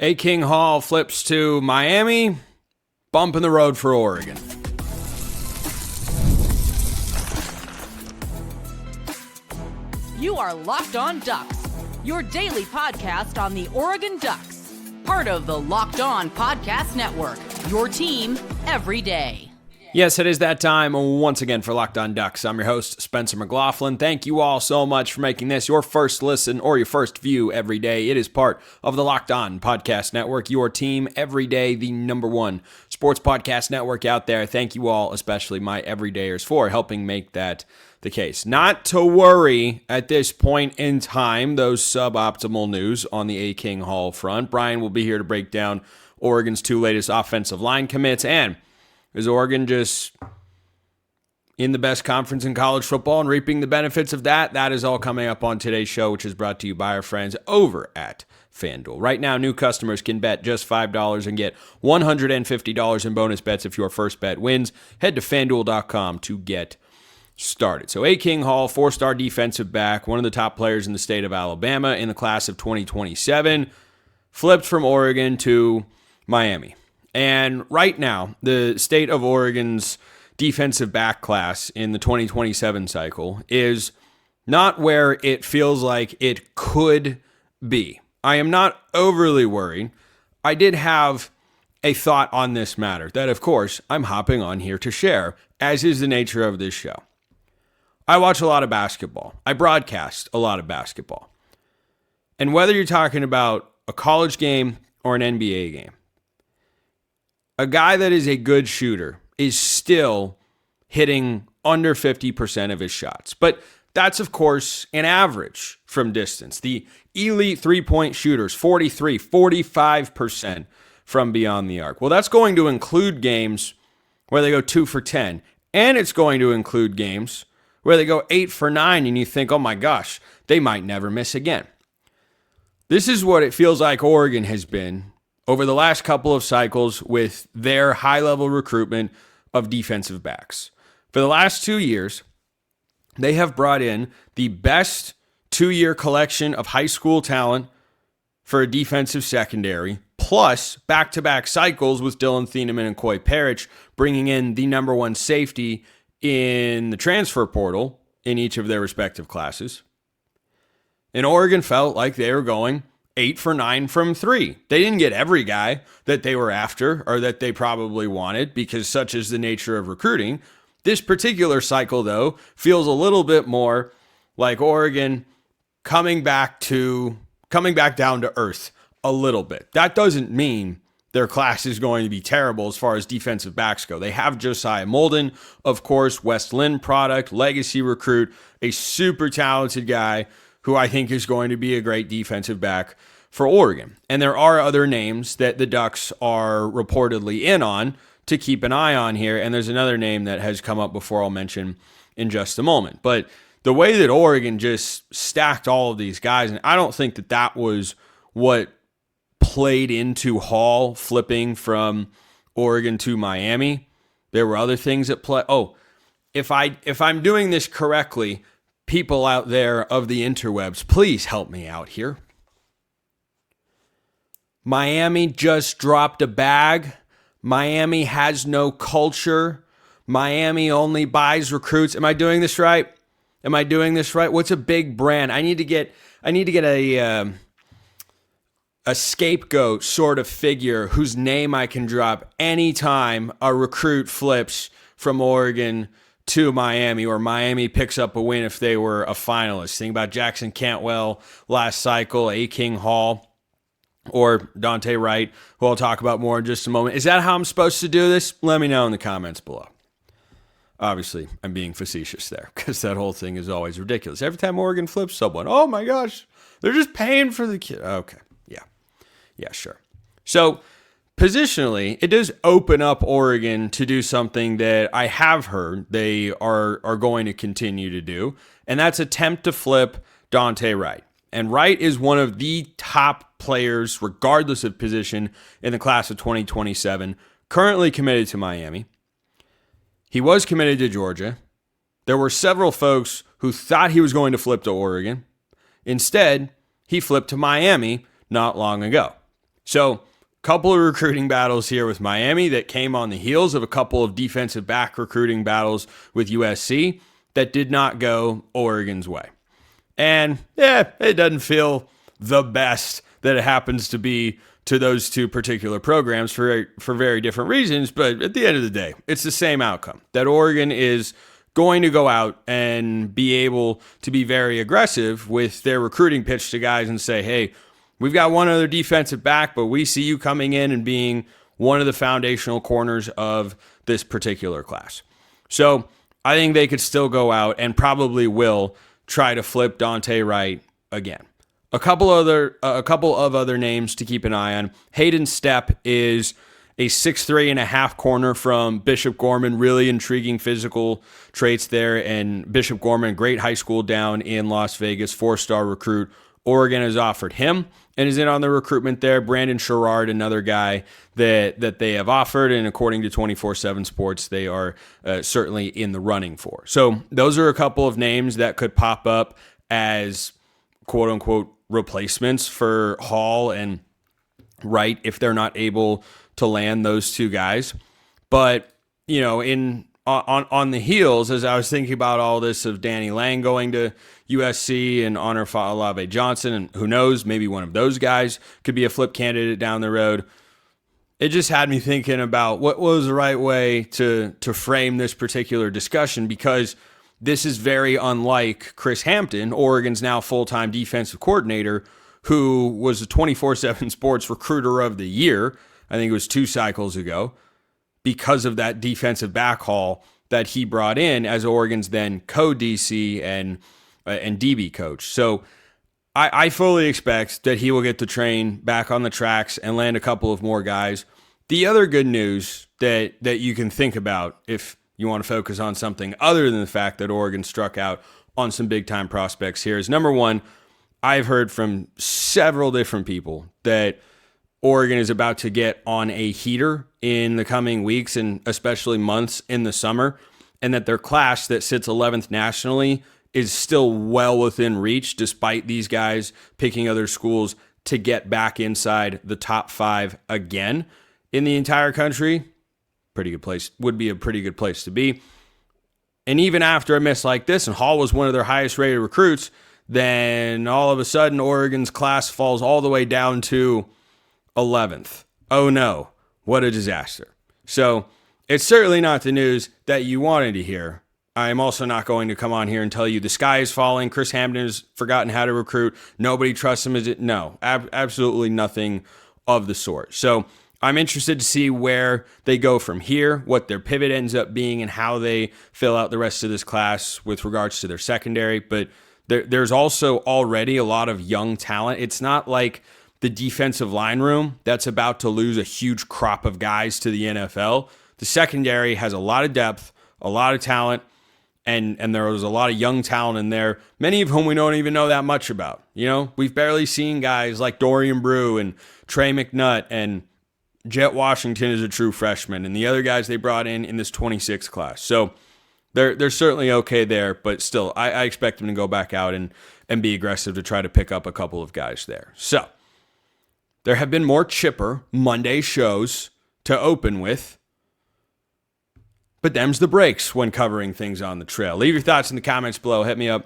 A. King Hall flips to Miami, bump in the road for Oregon. You are Locked On Ducks, your daily podcast on the Oregon Ducks. Part of the Locked On Podcast Network, your team every day. Yes, it is that time once again for Locked On Ducks. I'm your host, Spencer McLaughlin. Thank you all so much for making this your first listen or your first view every day. It is part of the Locked On Podcast Network, your team every day, the number one sports podcast network out there. Thank you all, especially my everydayers, for helping make that the case. Not to worry at this point in time, those suboptimal news on the A. King Hall front. Brian will be here to break down Oregon's two latest offensive line commits. And is Oregon just in the best conference in college football and reaping the benefits of that? That is all coming up on today's show, which is brought to you by our friends over at FanDuel. Right now, new customers can bet just $5 and get $150 in bonus bets if your first bet wins. Head to FanDuel.com to get started. So A. King Hall, four-star defensive back, one of the top players in the state of Alabama in the class of 2027, flipped from Oregon to Miami. And right now, the state of Oregon's defensive back class in the 2027 cycle is not where it feels like it could be. I am not overly worried. I did have a thought on this matter that, of course, I'm hopping on here to share, as is the nature of this show. I watch a lot of basketball. I broadcast a lot of basketball. And whether you're talking about a college game or an NBA game, a guy that is a good shooter is still hitting under 50% of his shots. But that's, of course, an average from distance. The elite three-point shooters, 43, 45% from beyond the arc. Well, that's going to include games where they go 2 for 10. And it's going to include games where they go 8 for 9 and you think, oh my gosh, they might never miss again. This is what it feels like Oregon has been over the last couple of cycles with their high-level recruitment of defensive backs. For the last 2 years, they have brought in the best two-year collection of high school talent for a defensive secondary, plus back-to-back cycles with Dylan Thieneman and Coy Parrish bringing in the number one safety in the transfer portal in each of their respective classes. And Oregon felt like they were going 8 for 9 from 3. They didn't get every guy that they were after or that they probably wanted because such is the nature of recruiting. This particular cycle, though, feels a little bit more like Oregon coming back down to earth a little bit. That doesn't mean their class is going to be terrible as far as defensive backs go. They have Josiah Molden, of course, West Lynn product, legacy recruit, a super talented guy who I think is going to be a great defensive back for Oregon. And there are other names that the Ducks are reportedly in on to keep an eye on here. And there's another name that has come up before I'll mention in just a moment. But the way that Oregon just stacked all of these guys, and I don't think that that was what played into Hall flipping from Oregon to Miami. There were other things at play. Oh, if I'm doing this correctly, people out there of the interwebs, please help me out here. Miami just dropped a bag. Miami has no culture. Miami only buys recruits. Am I doing this right? What's a big brand? I need to get a scapegoat sort of figure whose name I can drop anytime a recruit flips from Oregon to Miami, or Miami picks up a win if they were a finalist. Think about Jackson Cantwell last cycle, A. King Hall, or Dante Wright, who I'll talk about more in just a moment. Is that how I'm supposed to do this? Let me know in the comments below. Obviously, I'm being facetious there because that whole thing is always ridiculous. Every time Oregon flips someone, oh my gosh, they're just paying for the kid. Okay, yeah, sure. So positionally, it does open up Oregon to do something that I have heard they are going to continue to do, and that's attempt to flip Dante Wright. And Wright is one of the top players, regardless of position, in the class of 2027, currently committed to Miami. He was committed to Georgia. There were several folks who thought he was going to flip to Oregon. Instead, he flipped to Miami not long ago. So, couple of recruiting battles here with Miami that came on the heels of a couple of defensive back recruiting battles with USC that did not go Oregon's way. And yeah, it doesn't feel the best that it happens to be to those two particular programs for very different reasons. But at the end of the day, it's the same outcome, that Oregon is going to go out and be able to be very aggressive with their recruiting pitch to guys and say, hey, we've got one other defensive back, but we see you coming in and being one of the foundational corners of this particular class. So I think they could still go out and probably will try to flip Dante Wright again. A couple of other names to keep an eye on. Hayden Stepp is a 6'3.5" corner from Bishop Gorman. Really intriguing physical traits there. And Bishop Gorman, great high school down in Las Vegas, 4-star recruit. Oregon has offered him and is in on the recruitment there. Brandon Sherrard, another guy that they have offered, and according to 24/7 Sports, they are certainly in the running for. So those are a couple of names that could pop up as quote-unquote replacements for Hall and Wright if they're not able to land those two guys. But, you know, on the heels, as I was thinking about all this of Danny Lang going to USC and Honor Fa'alave Johnson, and who knows, maybe one of those guys could be a flip candidate down the road. It just had me thinking about what was the right way to frame this particular discussion, because this is very unlike Chris Hampton, Oregon's now full-time defensive coordinator, who was a 24/7 Sports Recruiter of the Year, I think it was 2 cycles ago, because of that defensive back haul that he brought in as Oregon's then co-DC and DB coach. So I fully expect that he will get the train back on the tracks and land a couple of more guys. The other good news that you can think about if you want to focus on something other than the fact that Oregon struck out on some big-time prospects here is, number one, I've heard from several different people that Oregon is about to get on a heater in the coming weeks and especially months in the summer, and that their class that sits 11th nationally is still well within reach despite these guys picking other schools to get back inside the top 5 again in the entire country. Pretty good place, would be a pretty good place to be. And even after a miss like this, and Hall was one of their highest rated recruits, then all of a sudden Oregon's class falls all the way down to 11th. Oh no, what a disaster. So it's certainly not the news that you wanted to hear. I am also not going to come on here and tell you the sky is falling, Chris Hampton has forgotten how to recruit, nobody trusts him. No, absolutely nothing of the sort. So I'm interested to see where they go from here, what their pivot ends up being, and how they fill out the rest of this class with regards to their secondary. But there's also already a lot of young talent. It's not like the defensive line room that's about to lose a huge crop of guys to the NFL. The secondary has a lot of depth, a lot of talent, and there was a lot of young talent in there, many of whom we don't even know that much about. You know, we've barely seen guys like Dorian Brew and Trey McNutt, and Jet Washington is a true freshman, and the other guys they brought in this 26 class. So they're certainly okay there, but still, I expect them to go back out and be aggressive to try to pick up a couple of guys there. So there have been more chipper Monday shows to open with, but them's the breaks when covering things on the trail. Leave your thoughts in the comments below. Hit me up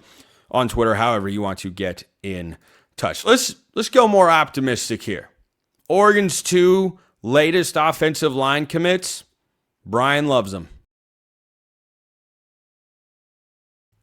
on Twitter, however you want to get in touch. Let's go more optimistic here. Oregon's 2 latest offensive line commits, Brian loves them.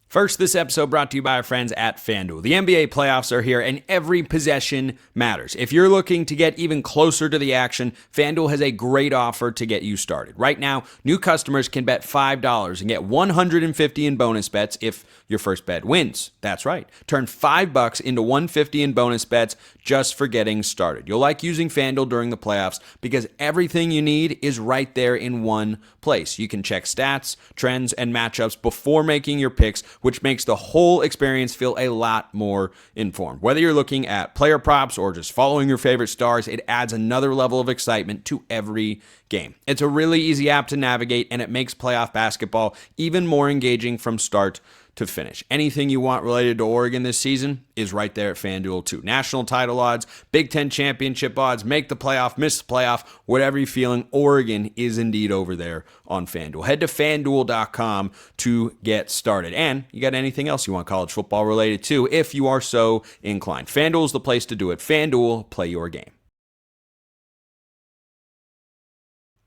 First, this episode brought to you by our friends at FanDuel. The NBA playoffs are here, and every possession matters. If you're looking to get even closer to the action, FanDuel has a great offer to get you started. Right now, new customers can bet $5 and get $150 in bonus bets if your first bet wins. That's right. Turn $5 into $150 in bonus bets just for getting started. You'll like using FanDuel during the playoffs because everything you need is right there in one place. You can check stats, trends, and matchups before making your picks, which makes the whole experience feel a lot more informed. Whether you're looking at player props or just following your favorite stars, it adds another level of excitement to every game. It's a really easy app to navigate, and it makes playoff basketball even more engaging from start to finish. Anything you want related to Oregon this season is right there at FanDuel too. National title odds, Big Ten championship odds, make the playoff, miss the playoff, whatever you're feeling, Oregon is indeed over there on FanDuel. Head to FanDuel.com to get started. And you got anything else you want college football related to if you are so inclined. FanDuel is the place to do it. FanDuel, play your game.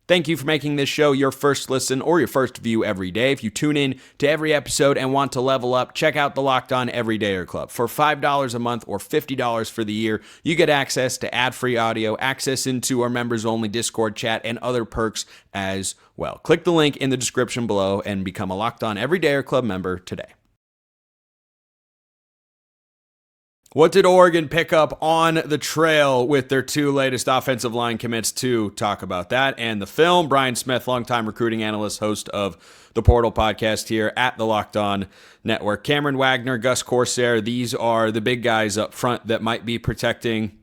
Thank you for making this show your first listen or your first view every day. If you tune in to every episode and want to level up, check out the Locked On Everydayer Club. For $5 a month or $50 for the year, you get access to ad-free audio, access into our members-only Discord chat, and other perks as well. Click the link in the description below and become a Locked On Everydayer Club member today. What did Oregon pick up on the trail with their two latest offensive line commits? To talk about that and the film, Brian Smith, longtime recruiting analyst, host of the Portal podcast here at the Locked On Network. Cameron Wagner, Gus Corsair, these are the big guys up front that might be protecting,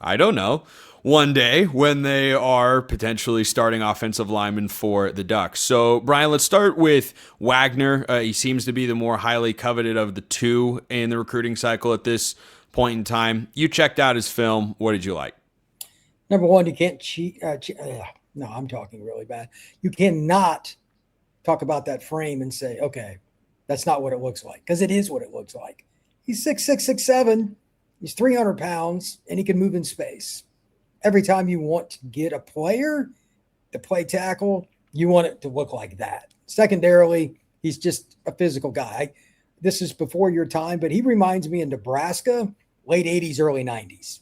I don't know, one day when they are potentially starting offensive linemen for the Ducks. So, Brian, let's start with Wagner. He seems to be the more highly coveted of the two in the recruiting cycle at this point in time. You checked out his film. What did you like? Number one, you can't cheat. No, I'm talking really bad. You cannot talk about that frame and say, okay, that's not what it looks like, because it is what it looks like. He's 6'6", 6'7". He's 300 pounds, and he can move in space. Every time you want to get a player to play tackle, you want it to look like that. Secondarily, he's just a physical guy. This is before your time, but he reminds me of Nebraska, late 80s, early 90s.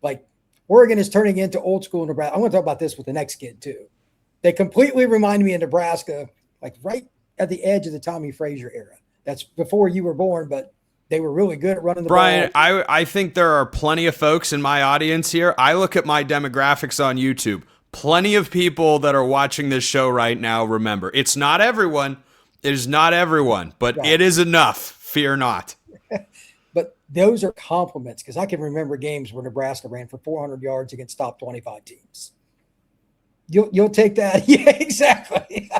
Like, Oregon is turning into old school Nebraska. I'm going to talk about this with the next kid, too. They completely remind me of Nebraska, like right at the edge of the Tommy Frazier era. That's before you were born, but they were really good at running the ball. Brian, I think there are plenty of folks in my audience here. I look at my demographics on YouTube. Plenty of people that are watching this show right now remember. It's not everyone. It is not everyone, but right. It is enough. Fear not. But those are compliments, because I can remember games where Nebraska ran for 400 yards against top 25 teams. You'll take that? Yeah, exactly.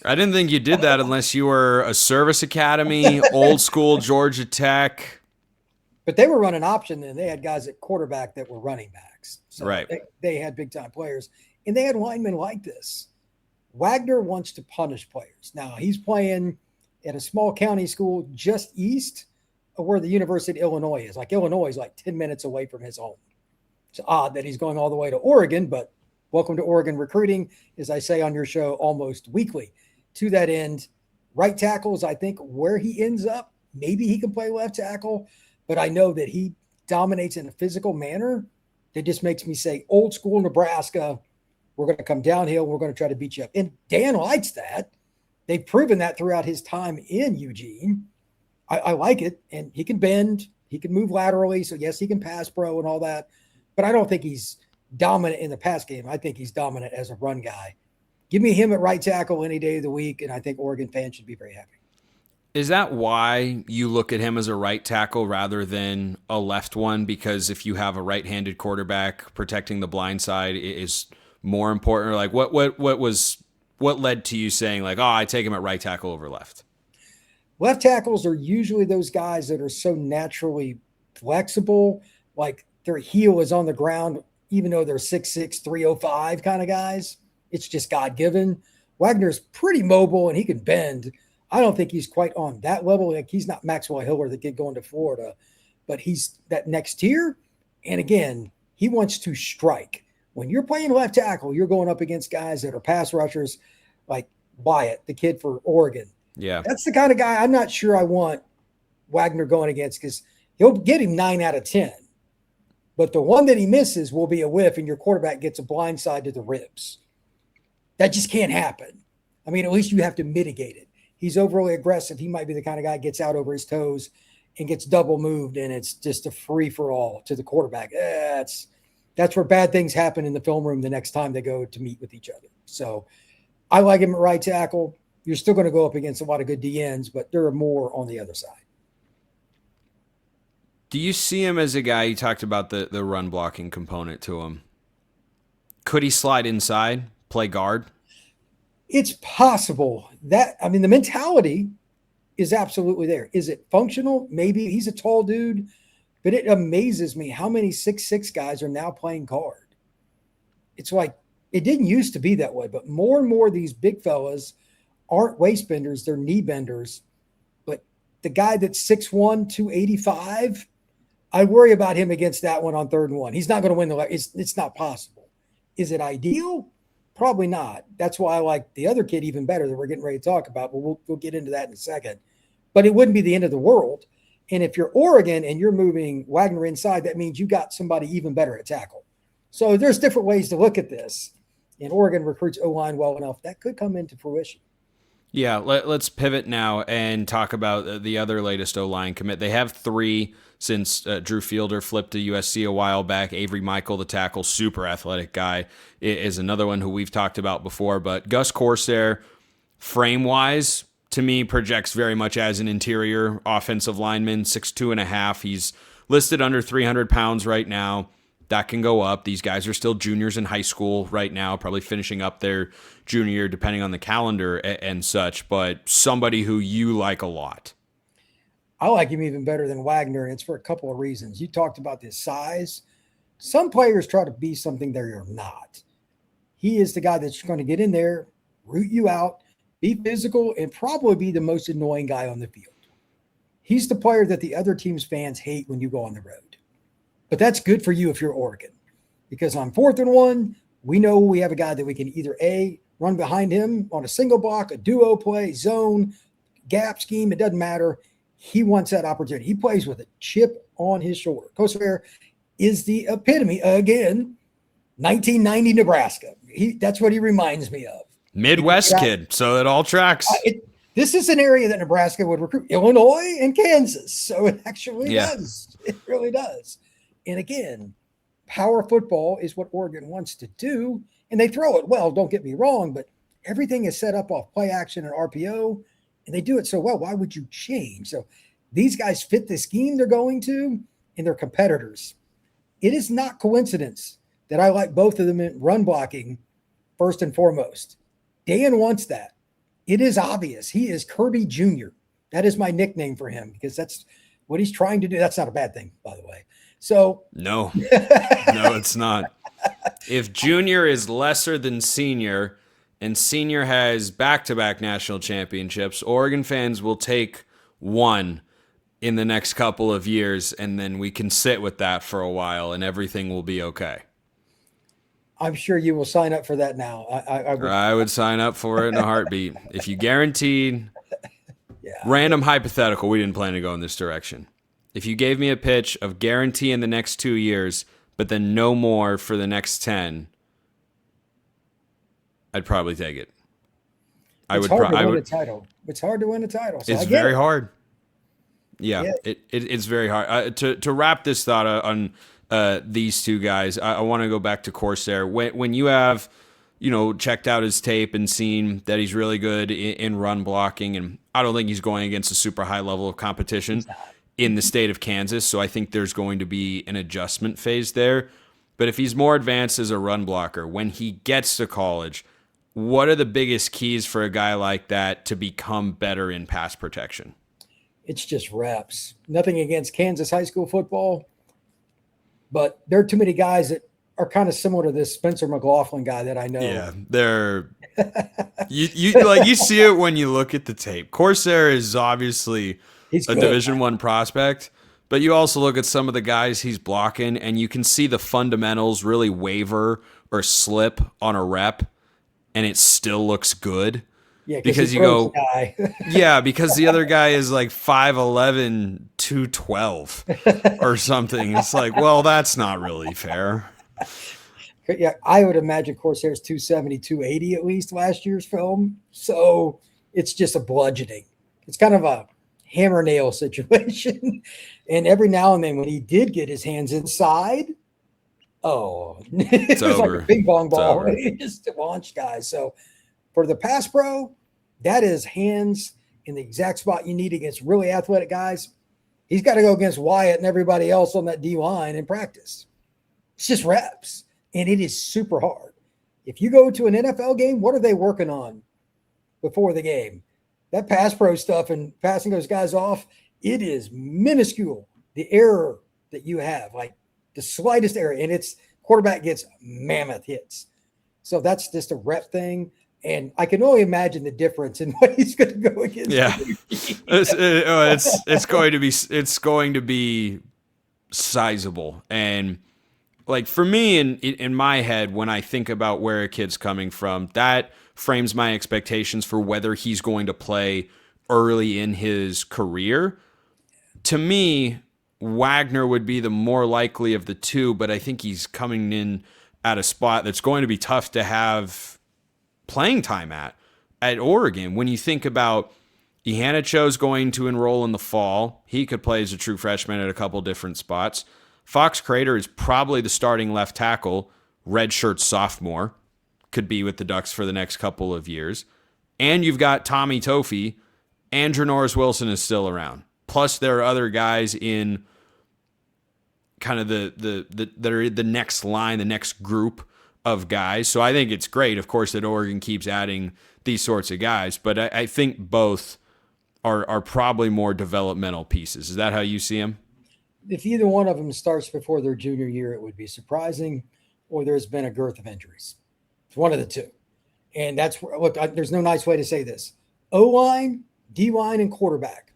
I didn't think you did that unless you were a service academy, old school Georgia Tech. But they were running option, and they had guys at quarterback that were running backs. So right. They had big-time players, and they had linemen like this. Wagner wants to punish players. Now, he's playing at a small county school just east of where the University of Illinois is. Like, Illinois is like 10 minutes away from his home. It's odd that he's going all the way to Oregon, but welcome to Oregon recruiting, as I say on your show almost weekly. To that end, right tackles, I think where he ends up, maybe he can play left tackle, but I know that he dominates in a physical manner that just makes me say, old school Nebraska, we're going to come downhill, we're going to try to beat you up. And Dan likes that. They've proven that throughout his time in Eugene. I like it, and he can bend, he can move laterally, so yes, he can pass pro and all that, but I don't think he's dominant in the pass game. I think he's dominant as a run guy. Give me him at right tackle any day of the week, and I think Oregon fans should be very happy. Is that why you look at him as a right tackle rather than a left one? Because if you have a right-handed quarterback, protecting the blind side is more important? Or like what led to you saying like, oh, I take him at right tackle over left? Left tackles are usually those guys that are so naturally flexible, like their heel is on the ground, even though they're 6'6", 305 kind of guys. It's just God-given. Wagner's pretty mobile, and he can bend. I don't think he's quite on that level. Like, he's not Maxwell Hiller, the kid going to Florida, but he's that next tier. And again, he wants to strike. When you're playing left tackle, you're going up against guys that are pass rushers like Wyatt, the kid for Oregon. Yeah. That's the kind of guy I'm not sure I want Wagner going against, because he'll get him 9 out of 10. But the one that he misses will be a whiff, and your quarterback gets a blind side to the ribs. That just can't happen. I mean, at least you have to mitigate it. He's overly aggressive. He might be the kind of guy that gets out over his toes and gets double moved, and it's just a free-for-all to the quarterback. That's where bad things happen in the film room the next time they go to meet with each other. So I like him at right tackle. You're still going to go up against a lot of good DNs, but there are more on the other side. Do you see him as a guy, you talked about the run blocking component to him. Could he slide inside, play guard? It's possible that, I mean, the mentality is absolutely there. Is it functional? Maybe. He's a tall dude, but it amazes me how many 6'6" guys are now playing guard. It's like, it didn't used to be that way, but more and more of these big fellas aren't waist benders, they're knee benders. But the guy that's 6'1", 285, I worry about him against that one on 3rd and 1. He's not going to win it's not possible. Is it ideal? Probably not. That's why I like the other kid even better that we're getting ready to talk about, but we'll get into that in a second. But it wouldn't be the end of the world. And if you're Oregon and you're moving Wagner inside, that means you got somebody even better at tackle. So there's different ways to look at this. And Oregon recruits O-line well enough. That could come into fruition. Yeah, let's pivot now and talk about the other latest O-line commit. They have 3 since Drew Fielder flipped to USC a while back. Avery Michael, the tackle, super athletic guy, is another one who we've talked about before. But Gus Corsair, frame-wise, to me, projects very much as an interior offensive lineman, 6'2.5". He's listed under 300 pounds right now. That can go up. These guys are still juniors in high school right now, probably finishing up their junior year depending on the calendar and such, but somebody who you like a lot. I like him even better than Wagner, and it's for a couple of reasons. You talked about this size. Some players try to be something they're not. He is the guy that's going to get in there, root you out, be physical, and probably be the most annoying guy on the field. He's the player that the other team's fans hate when you go on the road. But that's good for you if you're Oregon, because on 4th and 1, we know we have a guy that we can either A, run behind him on a single block, a duo play, zone, gap scheme. It doesn't matter. He wants that opportunity. He plays with a chip on his shoulder. Corsair is the epitome, again, 1990 Nebraska. That's what he reminds me of. Midwest kid, so it all tracks. This is an area that Nebraska would recruit. Illinois and Kansas. So it actually does. It really does. And again, power football is what Oregon wants to do, and they throw it well, don't get me wrong, but everything is set up off play action and RPO, and they do it so well. Why would you change? So these guys fit the scheme they're going to, and they're competitors. It is not coincidence that I like both of them in run blocking first and foremost. Dan wants that. It is obvious. He is Kirby Jr. That is my nickname for him because that's what he's trying to do. That's not a bad thing, by the way. So no, it's not. If junior is lesser than senior and senior has back-to-back national championships, Oregon fans will take one in the next couple of years, and then we can sit with that for a while and everything will be okay. I'm sure you will sign up for that now. I would sign up for it in a heartbeat. If you guaranteed, random hypothetical, we didn't plan to go in this direction. If you gave me a pitch of guarantee in the next 2 years, but then no more for the next 10, I'd probably take it. It's hard to win a title. It's hard to win a title. So it's very hard. Yeah, it's very hard. To wrap this thought on these two guys, I want to go back to Corsair. When you have, checked out his tape and seen that he's really good in run blocking, and I don't think he's going against a super high level of competition in the state of Kansas, so I think there's going to be an adjustment phase there. But if he's more advanced as a run blocker, when he gets to college, what are the biggest keys for a guy like that to become better in pass protection? It's just reps. Nothing against Kansas high school football, but there are too many guys that are kind of similar to this Spencer McLaughlin guy that I know. Yeah, they're you see it when you look at the tape. Corsair is obviously a Division I prospect, but you also look at some of the guys he's blocking, and you can see the fundamentals really waver or slip on a rep, and it still looks good. Yeah, because you go, because the other guy is like 5'11", 212 or something. It's like, well, that's not really fair. Yeah, I would imagine Corsair's 270, 280 at least last year's film. So it's just a bludgeoning. It's kind of a hammer nail situation. And every now and then when he did get his hands inside, it was over. like a ping pong ball. He just launched guys. So for the pass pro, that is hands in the exact spot you need against really athletic guys. He's got to go against Wyatt and everybody else on that D line in practice. It's just reps, and it is super hard. If you go to an NFL game, what are they working on before the game? that pass pro stuff and passing those guys off, it is minuscule. The error that you have, like the slightest error, and it's quarterback gets mammoth hits. So that's just a rep thing. And I can only imagine the difference in what he's going to go against. Yeah, it's going to be sizable. And like for me, in my head, when I think about where a kid's coming from, that frames my expectations for whether he's going to play early in his career. To me, Wagner would be the more likely of the two, but I think he's coming in at a spot that's going to be tough to have playing time at Oregon. When you think about Ihanacho's going to enroll in the fall, he could play as a true freshman at a couple different spots. Fox Crater is probably the starting left tackle, redshirt sophomore, could be with the Ducks for the next couple of years. And you've got Tommy Tofi, and Janoris Wilson is still around. Plus there are other guys in kind of that are the next line, the next group of guys. So I think it's great, of course, that Oregon keeps adding these sorts of guys, but I think both are probably more developmental pieces. Is that how you see them? If either one of them starts before their junior year, it would be surprising, or there's been a girth of injuries. It's one of the two. And that's where, look, there's no nice way to say this. O-line, D-line, and quarterback.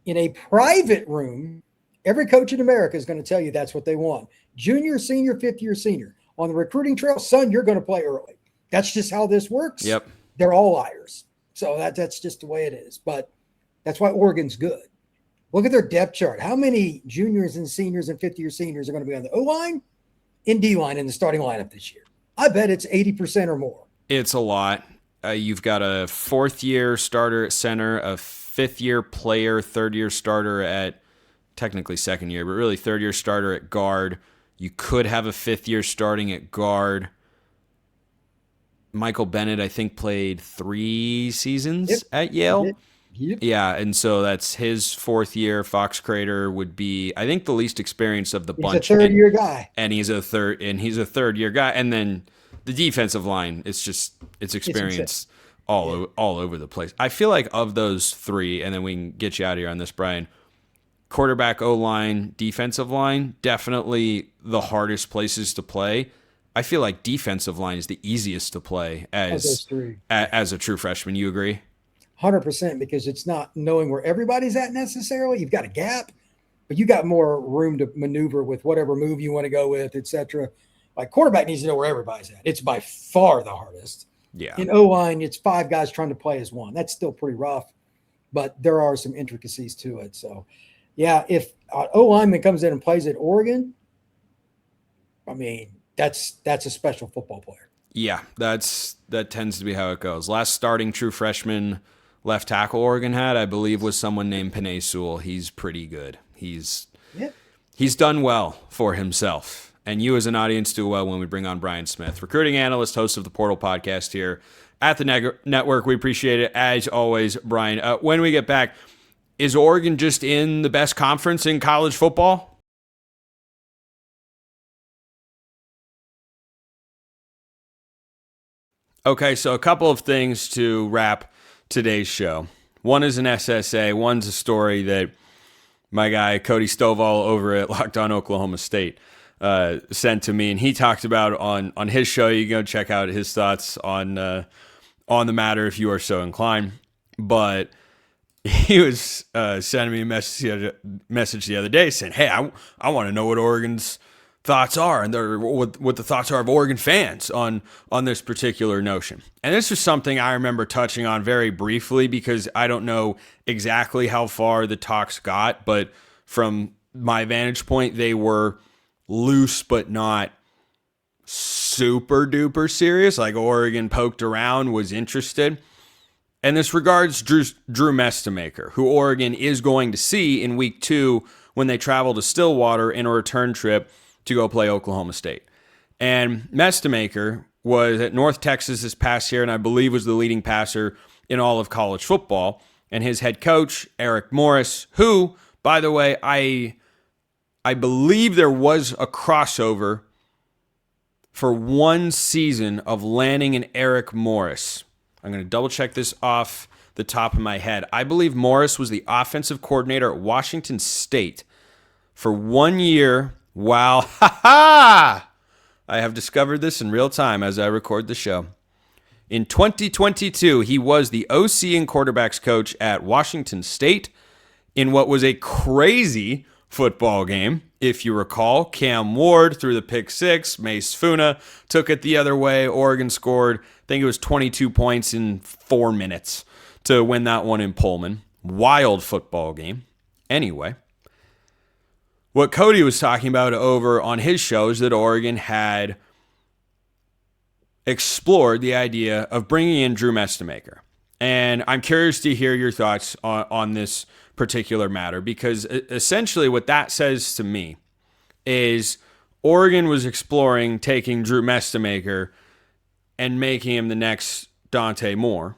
In a private room, every coach in America is going to tell you that's what they want. Junior, senior, fifth-year senior. On the recruiting trail, son, you're going to play early. That's just how this works. Yep. They're all liars. So that's just the way it is. But that's why Oregon's good. Look at their depth chart. How many juniors and seniors and fifth-year seniors are going to be on the O-line and D-line in the starting lineup this year? I bet it's 80% or more. It's a lot. You've got a fourth-year starter at center, a fifth-year player, third-year starter at technically second year, but really third-year starter at guard. You could have a fifth-year starting at guard. Michael Bennett, I think, played 3 seasons at Yale. Yep. Yeah, and so that's his fourth year. Fox Crater would be, I think, the least experienced of the bunch. He's a third-year guy. And he's a third-year guy. And then the defensive line, it's experience all over the place. I feel like of those 3, and then we can get you out of here on this, Brian, quarterback, O-line, defensive line, definitely the hardest places to play. I feel like defensive line is the easiest to play as a true freshman. You agree? 100%, because it's not knowing where everybody's at necessarily. You've got a gap, but you got more room to maneuver with whatever move you want to go with, etc. Like quarterback needs to know where everybody's at. It's by far the hardest. Yeah. In O-line, it's 5 guys trying to play as one. That's still pretty rough, but there are some intricacies to it. So, yeah, if an O-lineman comes in and plays at Oregon, I mean, that's a special football player. Yeah, that tends to be how it goes. Last starting true freshman left tackle Oregon had, I believe, was someone named Penei Sewell. He's pretty good. He's done well for himself. And you as an audience do well when we bring on Brian Smith, recruiting analyst, host of the Portal podcast here at the network. We appreciate it, as always, Brian. When we get back, is Oregon just in the best conference in college football? Okay, so a couple of things to wrap today's show. One is an SSA. One's a story that my guy Cody Stovall over at Locked On Oklahoma State sent to me, and he talked about on his show. You can go check out his thoughts on the matter if you are so inclined. But he was sending me a message the other day saying, "Hey, I want to know what Oregon's thoughts are, and what the thoughts are of Oregon fans on this particular notion." And this was something I remember touching on very briefly, because I don't know exactly how far the talks got, but from my vantage point, they were loose but not super duper serious. Like Oregon poked around, was interested. And this regards Drew Mestemaker, who Oregon is going to see in week 2 when they travel to Stillwater in a return trip to go play Oklahoma State. And Mestemaker was at North Texas this past year, and I believe was the leading passer in all of college football. And his head coach, Eric Morris, who, by the way, I believe there was a crossover for one season of Lanning and Eric Morris. I'm going to double check this off the top of my head. I believe Morris was the offensive coordinator at Washington State for 1 year while, I have discovered this in real time as I record the show. In 2022, he was the OC and quarterbacks coach at Washington State in what was a crazy football game. If you recall, Cam Ward threw the pick six. Mace Funa took it the other way. Oregon scored, I think it was 22 points in 4 minutes to win that one in Pullman. Wild football game. Anyway, what Cody was talking about over on his show is that Oregon had explored the idea of bringing in Drew Mestemaker. And I'm curious to hear your thoughts on this particular matter, because essentially what that says to me is Oregon was exploring taking Drew Mestemaker and making him the next Dante Moore,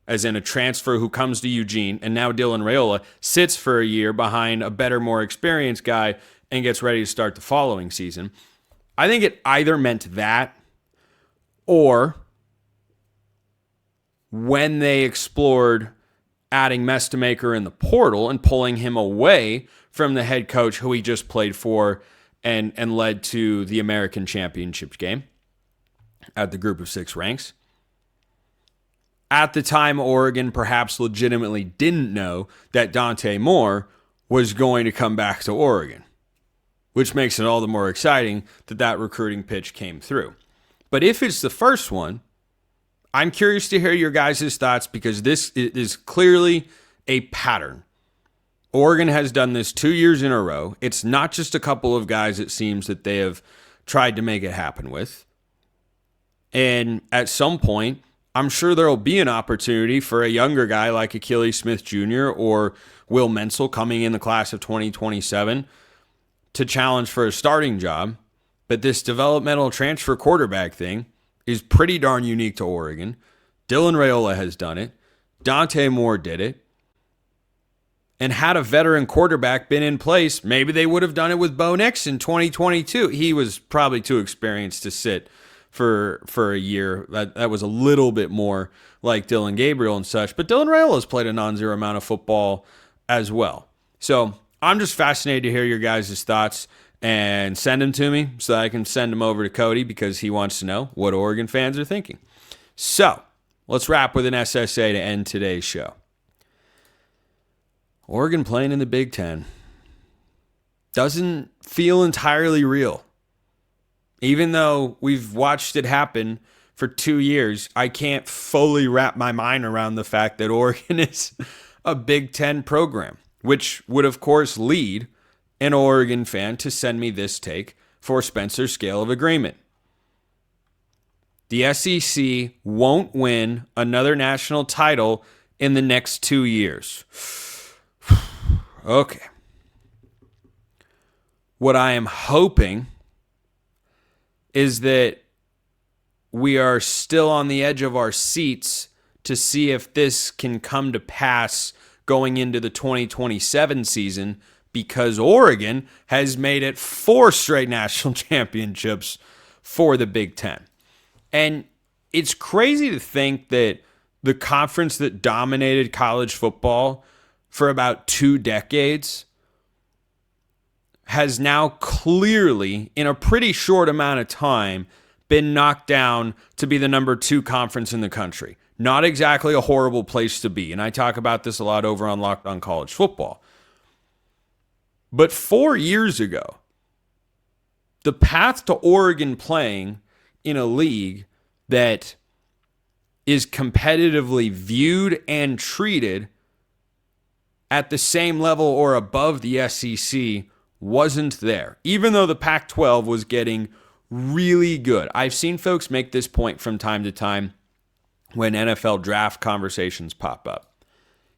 as in a transfer who comes to Eugene, and now Dylan Raiola sits for a year behind a better, more experienced guy and gets ready to start the following season. I think it either meant that, or when they explored adding Mestemaker in the portal and pulling him away from the head coach who he just played for and led to the American Championship game at the Group of 6 ranks. At the time, Oregon perhaps legitimately didn't know that Dante Moore was going to come back to Oregon, which makes it all the more exciting that that recruiting pitch came through. But if it's the first one, I'm curious to hear your guys' thoughts, because this is clearly a pattern. Oregon has done this 2 years in a row. It's not just a couple of guys, it seems, that they have tried to make it happen with. And at some point, I'm sure there will be an opportunity for a younger guy like Achilles Smith Jr. or Will Menzel coming in the class of 2027 to challenge for a starting job. But this developmental transfer quarterback thing is pretty darn unique to Oregon. Dylan Raiola has done it. Dante Moore did it. And had a veteran quarterback been in place, maybe they would have done it with Bo Nix in 2022. He was probably too experienced to sit for a year. That was a little bit more like Dylan Gabriel and such. But Dylan Raiola has played a non-zero amount of football as well. So I'm just fascinated to hear your guys' thoughts, and send them to me so I can send them over to Cody, because he wants to know what Oregon fans are thinking. So let's wrap with an SSA to end today's show. Oregon playing in the Big Ten doesn't feel entirely real. Even though we've watched it happen for 2 years, I can't fully wrap my mind around the fact that Oregon is a Big Ten program, which would, of course, lead an Oregon fan to send me this take for Spencer's scale of agreement. The SEC won't win another national title in the next 2 years. Okay. What I am hoping is that we are still on the edge of our seats to see if this can come to pass going into the 2027 season, because Oregon has made it 4 straight national championships for the Big Ten. And it's crazy to think that the conference that dominated college football for about 2 decades has now clearly, in a pretty short amount of time, been knocked down to be the number 2 conference in the country. Not exactly a horrible place to be. And I talk about this a lot over on Locked On College Football. But 4 years ago, the path to Oregon playing in a league that is competitively viewed and treated at the same level or above the SEC wasn't there, even though the Pac-12 was getting really good. I've seen folks make this point from time to time when NFL draft conversations pop up.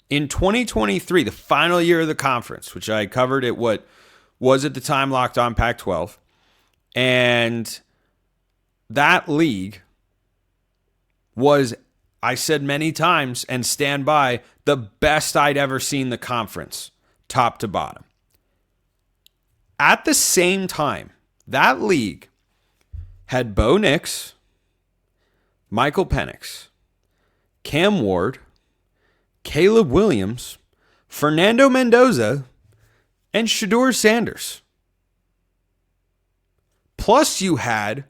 In 2023, the final year of the conference, which I covered at what was at the time Locked On Pac-12, and that league was, I said many times and stand by, the best I'd ever seen the conference, top to bottom. At the same time, that league had Bo Nix, Michael Penix, Cam Ward, Caleb Williams, Fernando Mendoza, and Shedeur Sanders. Plus you had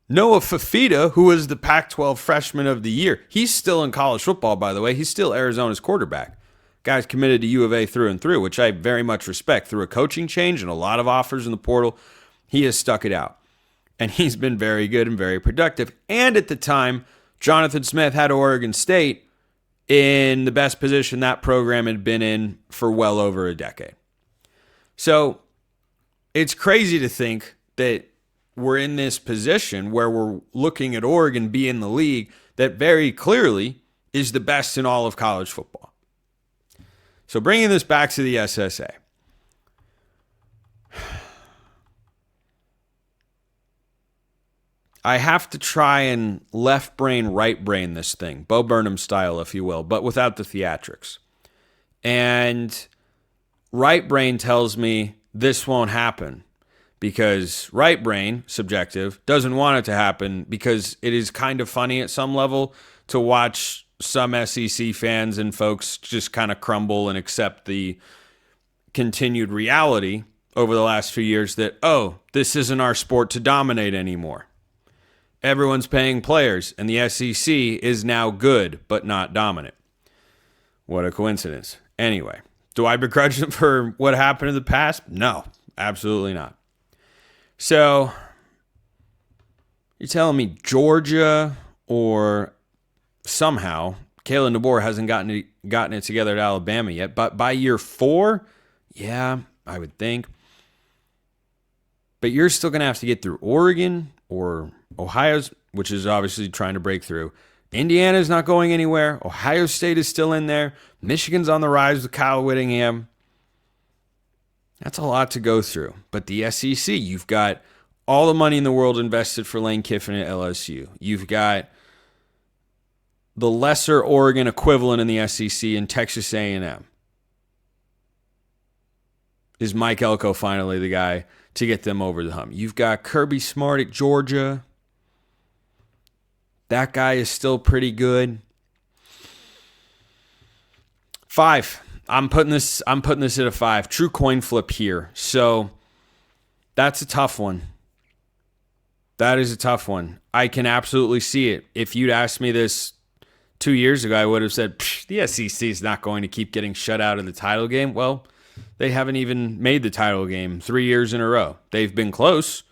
Noah Fafita, who was the Pac-12 Freshman of the Year. He's still in college football, by the way. He's still Arizona's quarterback. Guy's committed to U of A through and through, which I very much respect. Through a coaching change and a lot of offers in the portal, he has stuck it out. And he's been very good and very productive. And at the time, Jonathan Smith had Oregon State in the best position that program had been in for well over a decade. So it's crazy to think that we're in this position where we're looking at Oregon be in the league that very clearly is the best in all of college football. So bringing this back to the SSA. I have to try and left brain, right brain this thing, Bo Burnham style, if you will, but without the theatrics. And right brain tells me this won't happen because right brain, subjective, doesn't want it to happen because it is kind of funny at some level to watch some SEC fans and folks just kind of crumble and accept the continued reality over the last few years that, oh, this isn't our sport to dominate anymore. Everyone's paying players, and the SEC is now good, but not dominant. What a coincidence. Anyway, do I begrudge them for what happened in the past? No, absolutely not. So, you're telling me Georgia or somehow Kalen DeBoer hasn't gotten it together at Alabama yet, but by year 4, yeah, I would think. But you're still going to have to get through Oregon or Ohio's, which is obviously trying to break through. Indiana's not going anywhere. Ohio State is still in there. Michigan's on the rise with Kyle Whittingham. That's a lot to go through. But the SEC, you've got all the money in the world invested for Lane Kiffin at LSU. You've got the lesser Oregon equivalent in the SEC in Texas A&M. Is Mike Elko finally the guy to get them over the hump? You've got Kirby Smart at Georgia. That guy is still pretty good. 5. I'm putting this at a 5. True coin flip here. So that's a tough one. That is a tough one. I can absolutely see it. If you'd asked me this 2 years ago, I would have said, the SEC is not going to keep getting shut out of the title game. Well, they haven't even made the title game 3 years in a row. They've been close,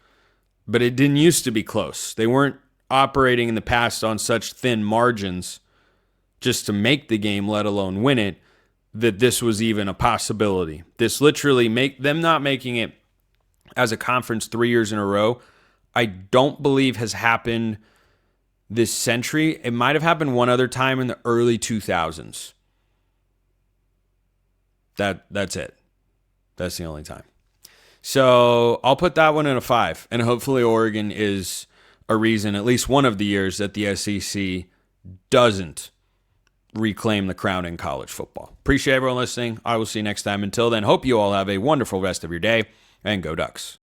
but it didn't used to be close. They weren't operating in the past on such thin margins just to make the game, let alone win it, that this was even a possibility. This literally them not making it as a conference 3 years in a row, I don't believe has happened this century. It might have happened one other time in the early 2000s. That's it. That's the only time. So I'll put that one in a 5. And hopefully Oregon is a reason, at least one of the years, that the SEC doesn't reclaim the crown in college football. Appreciate everyone listening. I will see you next time. Until then, hope you all have a wonderful rest of your day, and go Ducks.